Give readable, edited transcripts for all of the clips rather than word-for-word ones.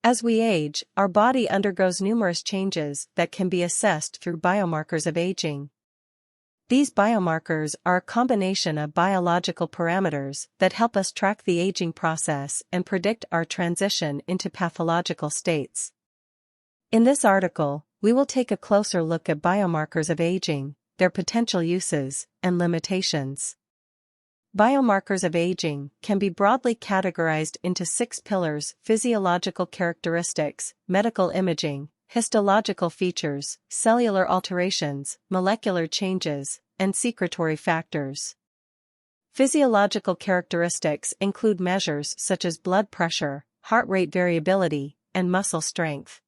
As we age, our body undergoes numerous changes that can be assessed through biomarkers of aging. These biomarkers are a combination of biological parameters that help us track the aging process and predict our transition into pathological states. In this article, we will take a closer look at biomarkers of aging, their potential uses, and limitations. Biomarkers of aging can be broadly categorized into 6 pillars: physiological characteristics, medical imaging, histological features, cellular alterations, molecular changes, and secretory factors. Physiological characteristics include measures such as blood pressure, heart rate variability, and muscle strength.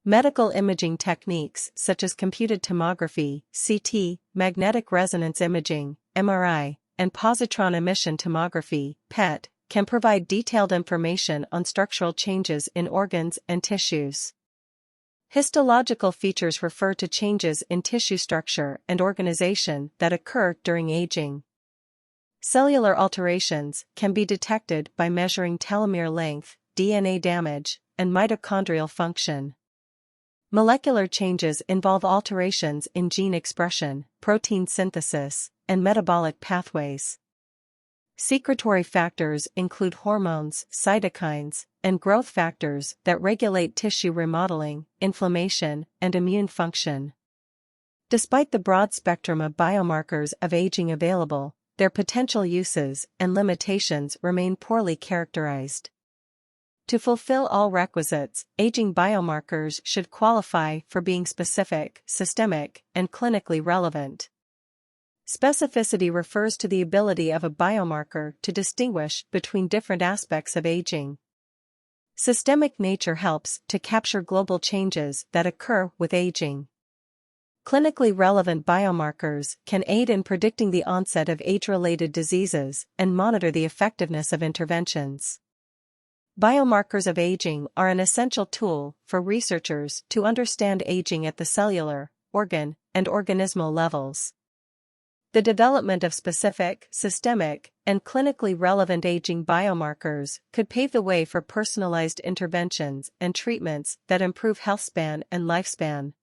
Medical imaging techniques such as computed tomography, CT, magnetic resonance imaging, MRI, and positron emission tomography, PET, can provide detailed information on structural changes in organs and tissues. Histological features refer to changes in tissue structure and organization that occur during aging. Cellular alterations can be detected by measuring telomere length, DNA damage, and mitochondrial function. Molecular changes involve alterations in gene expression, protein synthesis, and metabolic pathways. Secretory factors include hormones, cytokines, and growth factors that regulate tissue remodeling, inflammation, and immune function. Despite the broad spectrum of biomarkers of aging available, their potential uses and limitations remain poorly characterized. To fulfill all requisites, aging biomarkers should qualify for being specific, systemic, and clinically relevant. Specificity refers to the ability of a biomarker to distinguish between different aspects of aging. Systemic nature helps to capture global changes that occur with aging. Clinically relevant biomarkers can aid in predicting the onset of age-related diseases and monitor the effectiveness of interventions. Biomarkers of aging are an essential tool for researchers to understand aging at the cellular, organ, and organismal levels. The development of specific, systemic, and clinically relevant aging biomarkers could pave the way for personalized interventions and treatments that improve health span and lifespan.